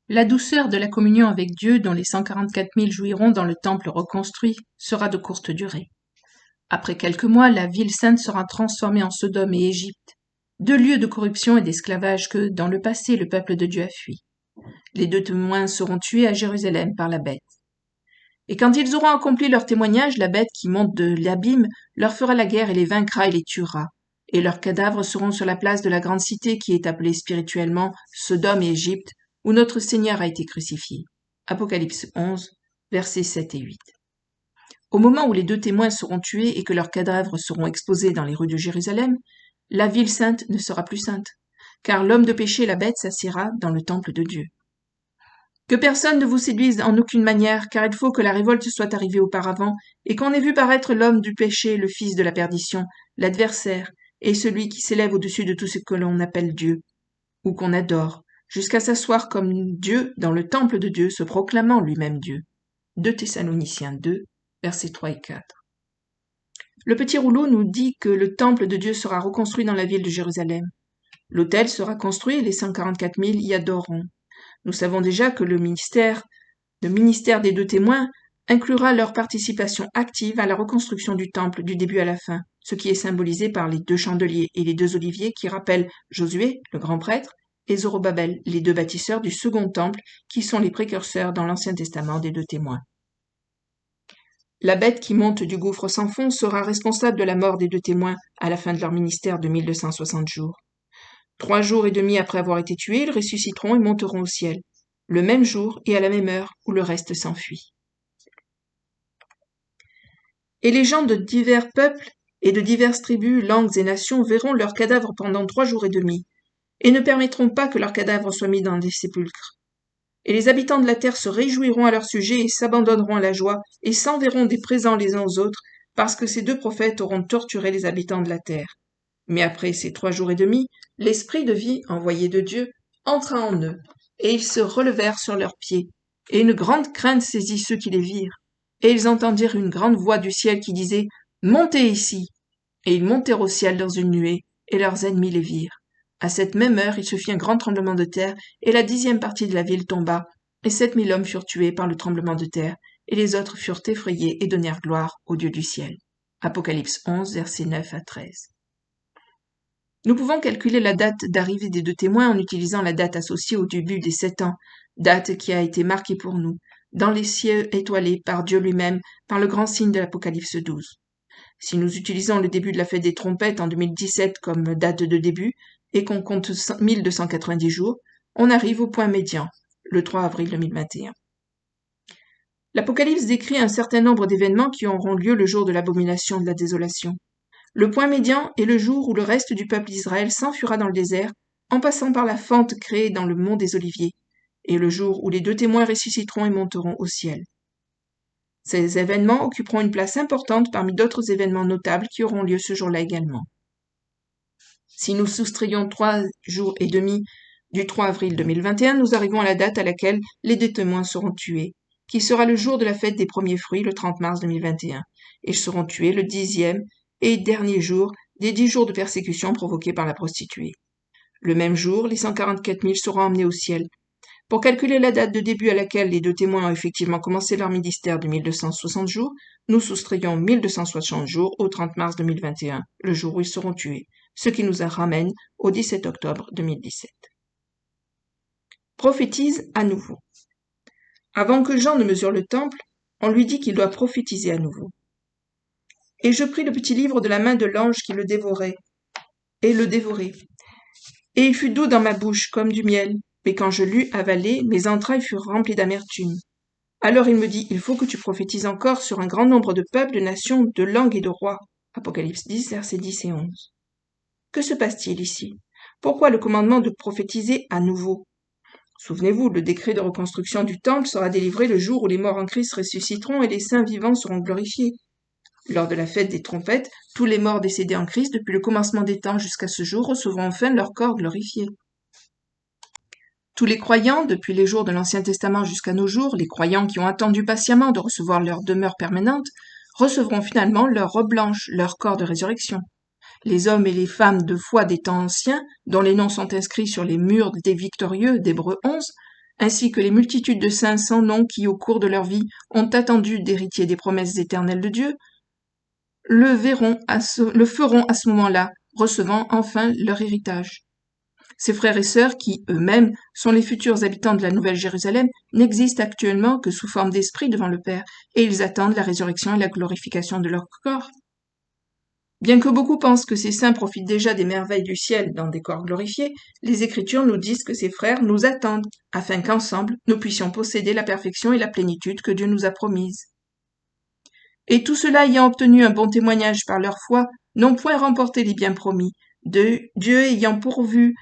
La douceur de la communion avec Dieu dont les 144 000 jouiront dans le temple reconstruit sera de courte durée. Après quelques mois, la ville sainte sera transformée en Sodome et Égypte, deux lieux de corruption et d'esclavage que, dans le passé, le peuple de Dieu a fui. Les deux témoins seront tués à Jérusalem par la bête. Et quand ils auront accompli leur témoignage, la bête qui monte de l'abîme leur fera la guerre et les vaincra et les tuera. Et leurs cadavres seront sur la place de la grande cité qui est appelée spirituellement Sodome et Égypte, où notre Seigneur a été crucifié. Apocalypse 11, versets 7 et 8. Au moment où les deux témoins seront tués et que leurs cadavres seront exposés dans les rues de Jérusalem, la ville sainte ne sera plus sainte, car l'homme de péché et la bête s'assiera dans le temple de Dieu. Que personne ne vous séduise en aucune manière, car il faut que la révolte soit arrivée auparavant, et qu'on ait vu paraître l'homme du péché, le fils de la perdition, l'adversaire, et celui qui s'élève au-dessus de tout ce que l'on appelle Dieu, ou qu'on adore, jusqu'à s'asseoir comme Dieu dans le temple de Dieu, se proclamant lui-même Dieu. 2 Thessaloniciens 2, versets 3 et 4. Le petit rouleau nous dit que le temple de Dieu sera reconstruit dans la ville de Jérusalem. L'autel sera construit et les 144 000 y adoreront. Nous savons déjà que le ministère des deux témoins inclura leur participation active à la reconstruction du temple du début à la fin, ce qui est symbolisé par les deux chandeliers et les deux oliviers qui rappellent Josué, le grand prêtre, et Zorobabel, les deux bâtisseurs du second temple, qui sont les précurseurs dans l'Ancien Testament des deux témoins. La bête qui monte du gouffre sans fond sera responsable de la mort des deux témoins à la fin de leur ministère de 1260 jours. 3 jours et demi après avoir été tués, ils ressusciteront et monteront au ciel, le même jour et à la même heure où le reste s'enfuit. Et les gens de divers peuples et de diverses tribus, langues et nations verront leurs cadavres pendant 3 jours et demi, et ne permettront pas que leurs cadavres soient mis dans des sépulcres. Et les habitants de la terre se réjouiront à leur sujet et s'abandonneront à la joie, et s'enverront des présents les uns aux autres, parce que ces deux prophètes auront torturé les habitants de la terre. Mais après ces 3 jours et demi, l'esprit de vie envoyé de Dieu entra en eux, et ils se relevèrent sur leurs pieds, et une grande crainte saisit ceux qui les virent, et ils entendirent une grande voix du ciel qui disait « Montez ici !» Et ils montèrent au ciel dans une nuée, et leurs ennemis les virent. À cette même heure, il se fit un grand tremblement de terre, et la 10e partie de la ville tomba, et 7 000 hommes furent tués par le tremblement de terre, et les autres furent effrayés et donnèrent gloire au Dieu du ciel. Apocalypse 11, versets 9 à 13. Nous pouvons calculer la date d'arrivée des deux témoins en utilisant la date associée au début des 7 ans, date qui a été marquée pour nous, dans les cieux étoilés par Dieu lui-même, par le grand signe de l'Apocalypse 12. Si nous utilisons le début de la fête des trompettes en 2017 comme date de début, et qu'on compte 1290 jours, on arrive au point médian, le 3 avril 2021. L'Apocalypse décrit un certain nombre d'événements qui auront lieu le jour de l'abomination de la désolation. Le point médian est le jour où le reste du peuple d'Israël s'enfuira dans le désert, en passant par la fente créée dans le mont des Oliviers, et le jour où les deux témoins ressusciteront et monteront au ciel. Ces événements occuperont une place importante parmi d'autres événements notables qui auront lieu ce jour-là également. Si nous soustrayons 3 jours et demi du 3 avril 2021, nous arrivons à la date à laquelle les deux témoins seront tués, qui sera le jour de la fête des premiers fruits, le 30 mars 2021. Ils seront tués le 10e et dernier jour des 10 jours de persécution provoqués par la prostituée. Le même jour, les 144 000 seront emmenés au ciel. Pour calculer la date de début à laquelle les deux témoins ont effectivement commencé leur ministère de 1260 jours, nous soustrayons 1260 jours au 30 mars 2021, le jour où ils seront tués, ce qui nous ramène au 17 octobre 2017. Prophétise à nouveau. Avant que Jean ne mesure le temple, on lui dit qu'il doit prophétiser à nouveau. Et je pris le petit livre de la main de l'ange qui le dévorait, et le dévorait. Et il fut doux dans ma bouche comme du miel, mais quand je l'eus avalé, mes entrailles furent remplies d'amertume. Alors il me dit, il faut que tu prophétises encore sur un grand nombre de peuples, de nations, de langues et de rois. Apocalypse 10, versets 10 et 11. Que se passe-t-il ici? Pourquoi le commandement de prophétiser à nouveau? Souvenez-vous, le décret de reconstruction du temple sera délivré le jour où les morts en Christ ressusciteront et les saints vivants seront glorifiés. Lors de la fête des trompettes, tous les morts décédés en Christ depuis le commencement des temps jusqu'à ce jour recevront enfin leur corps glorifié. Tous les croyants, depuis les jours de l'Ancien Testament jusqu'à nos jours, les croyants qui ont attendu patiemment de recevoir leur demeure permanente, recevront finalement leur robe blanche, leur corps de résurrection. Les hommes et les femmes de foi des temps anciens, dont les noms sont inscrits sur les murs des victorieux d'Hébreux 11, ainsi que les multitudes de saints sans nom qui, au cours de leur vie, ont attendu d'héritiers des promesses éternelles de Dieu, le feront à ce moment-là, recevant enfin leur héritage. Ces frères et sœurs, qui, eux-mêmes, sont les futurs habitants de la Nouvelle Jérusalem, n'existent actuellement que sous forme d'esprit devant le Père, et ils attendent la résurrection et la glorification de leur corps. Bien que beaucoup pensent que ces saints profitent déjà des merveilles du ciel dans des corps glorifiés, les Écritures nous disent que ces frères nous attendent, afin qu'ensemble, nous puissions posséder la perfection et la plénitude que Dieu nous a promises. Et tout cela ayant obtenu un bon témoignage par leur foi, n'ont point remporté les biens promis, Dieu ayant pourvu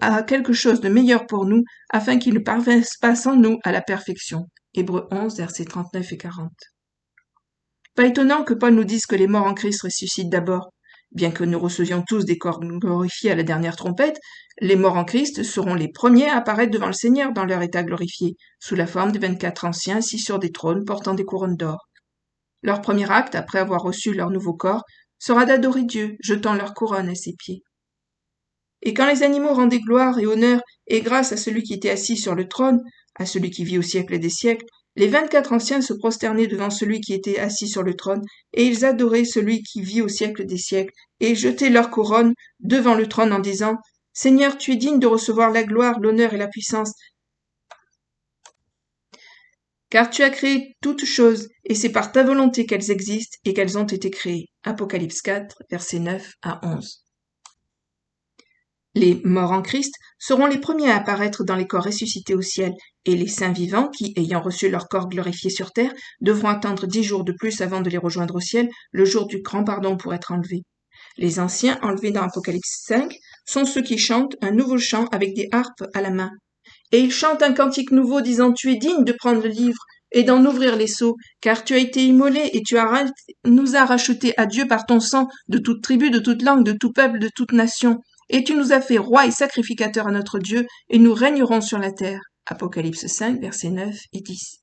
à quelque chose de meilleur pour nous, afin qu'ils ne parvinssent pas sans nous à la perfection. Hébreux 11, versets 39 et 40. Pas étonnant que Paul nous dise que les morts en Christ ressuscitent d'abord. Bien que nous recevions tous des corps glorifiés à la dernière trompette, les morts en Christ seront les premiers à apparaître devant le Seigneur dans leur état glorifié, sous la forme des 24 anciens assis sur des trônes portant des couronnes d'or. Leur premier acte, après avoir reçu leur nouveau corps, sera d'adorer Dieu, jetant leur couronne à ses pieds. Et quand les animaux rendaient gloire et honneur et grâce à celui qui était assis sur le trône, à celui qui vit au siècle des siècles, les 24 anciens se prosternaient devant celui qui était assis sur le trône, et ils adoraient celui qui vit au siècle des siècles, et jetaient leur couronne devant le trône en disant « Seigneur, tu es digne de recevoir la gloire, l'honneur et la puissance, car tu as créé toutes choses, et c'est par ta volonté qu'elles existent et qu'elles ont été créées. » Apocalypse 4, versets 9 à 11. Les morts en Christ seront les premiers à apparaître dans les corps ressuscités au ciel, et les saints vivants qui, ayant reçu leur corps glorifié sur terre, devront attendre 10 jours de plus avant de les rejoindre au ciel, le jour du grand pardon pour être enlevés. Les anciens, enlevés dans Apocalypse 5, sont ceux qui chantent un nouveau chant avec des harpes à la main. Et ils chantent un cantique nouveau disant « Tu es digne de prendre le livre et d'en ouvrir les sceaux, car tu as été immolé et nous as rachetés à Dieu par ton sang de toute tribu, de toute langue, de tout peuple, de toute nation. Et tu nous as fait rois et sacrificateurs à notre Dieu, et nous régnerons sur la terre. » Apocalypse 5, versets 9 et 10.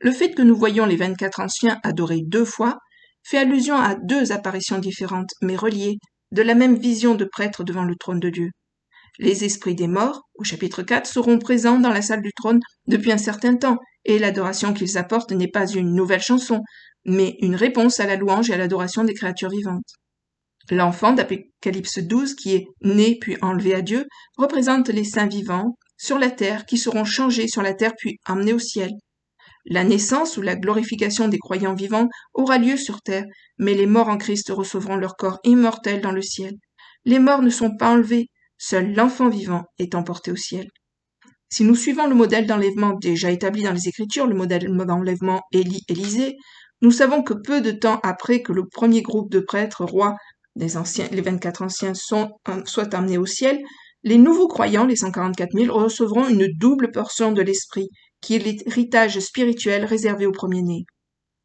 Le fait que nous voyons les 24 anciens adorés 2 fois fait allusion à 2 apparitions différentes, mais reliées, de la même vision de prêtre devant le trône de Dieu. Les esprits des morts, au chapitre 4, seront présents dans la salle du trône depuis un certain temps, et l'adoration qu'ils apportent n'est pas une nouvelle chanson, mais une réponse à la louange et à l'adoration des créatures vivantes. L'enfant d'Apocalypse 12, qui est né puis enlevé à Dieu, représente les saints vivants sur la terre qui seront changés sur la terre puis emmenés au ciel. La naissance ou la glorification des croyants vivants aura lieu sur terre, mais les morts en Christ recevront leur corps immortel dans le ciel. Les morts ne sont pas enlevés, seul l'enfant vivant est emporté au ciel. Si nous suivons le modèle d'enlèvement déjà établi dans les Écritures, le modèle d'enlèvement Élie-Élisée, nous savons que peu de temps après que le premier groupe de prêtres rois, les 24 anciens, soient amenés au ciel, les nouveaux croyants, les 144 000, recevront une double portion de l'Esprit, qui est l'héritage spirituel réservé aux premiers-nés.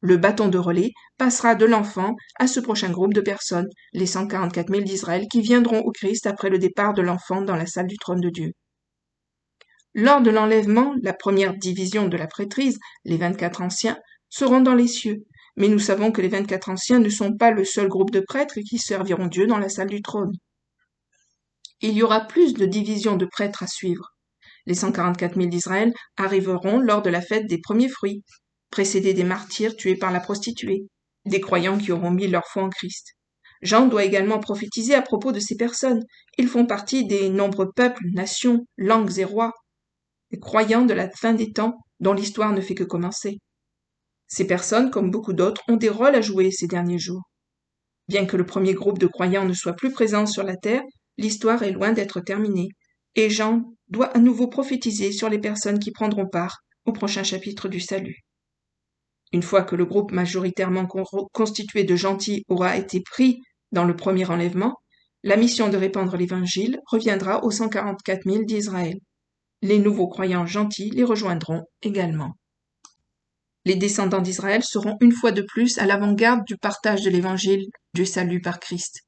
Le bâton de relais passera de l'enfant à ce prochain groupe de personnes, les 144 000 d'Israël, qui viendront au Christ après le départ de l'enfant dans la salle du trône de Dieu. Lors de l'enlèvement, la première division de la prêtrise, les 24 anciens, seront dans les cieux, mais nous savons que les 24 anciens ne sont pas le seul groupe de prêtres qui serviront Dieu dans la salle du trône. Il y aura plus de divisions de prêtres à suivre. Les 144 000 d'Israël arriveront lors de la fête des premiers fruits, précédés des martyrs tués par la prostituée, des croyants qui auront mis leur foi en Christ. Jean doit également prophétiser à propos de ces personnes. Ils font partie des nombreux peuples, nations, langues et rois, des croyants de la fin des temps dont l'histoire ne fait que commencer. Ces personnes, comme beaucoup d'autres, ont des rôles à jouer ces derniers jours. Bien que le premier groupe de croyants ne soit plus présent sur la terre, l'histoire est loin d'être terminée, et Jean doit à nouveau prophétiser sur les personnes qui prendront part au prochain chapitre du salut. Une fois que le groupe majoritairement constitué de gentils aura été pris dans le premier enlèvement, la mission de répandre l'Évangile reviendra aux 144 000 d'Israël. Les nouveaux croyants gentils les rejoindront également. Les descendants d'Israël seront une fois de plus à l'avant-garde du partage de l'Évangile du salut par Christ.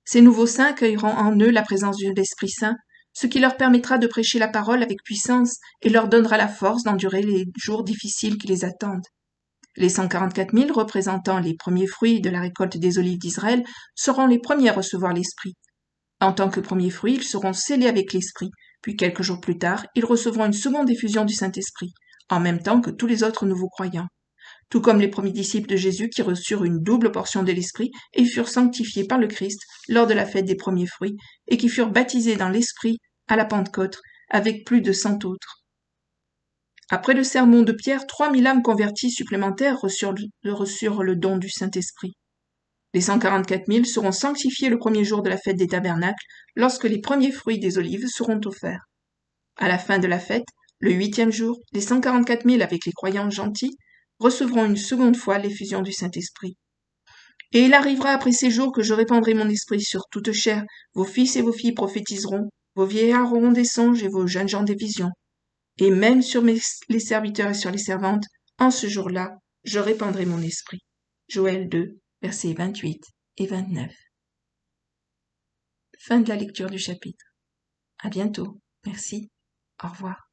Ces nouveaux saints accueilleront en eux la présence de l'Esprit Saint, ce qui leur permettra de prêcher la parole avec puissance et leur donnera la force d'endurer les jours difficiles qui les attendent. Les 144 000 représentant les premiers fruits de la récolte des olives d'Israël seront les premiers à recevoir l'Esprit. En tant que premiers fruits, ils seront scellés avec l'Esprit, Puis quelques jours plus tard, ils recevront une seconde effusion du Saint-Esprit, en même temps que tous les autres nouveaux croyants. Tout comme les premiers disciples de Jésus qui reçurent une double portion de l'Esprit et furent sanctifiés par le Christ lors de la fête des premiers fruits, et qui furent baptisés dans l'Esprit à la Pentecôte, avec plus de 100 autres. Après le sermon de Pierre, 3000 âmes converties supplémentaires reçurent le don du Saint-Esprit. Les 144 000 seront sanctifiés le premier jour de la fête des tabernacles, lorsque les premiers fruits des olives seront offerts. À la fin de la fête, le 8e jour, les 144 000 avec les croyants gentils recevront une seconde fois l'effusion du Saint-Esprit. Et il arrivera après ces jours que je répandrai mon esprit sur toute chair, vos fils et vos filles prophétiseront, vos vieillards auront des songes et vos jeunes gens des visions. Et même sur les serviteurs et sur les servantes, en ce jour-là, je répandrai mon esprit. Joël 2, versets 28 et 29. Fin de la lecture du chapitre. À bientôt. Merci. Au revoir.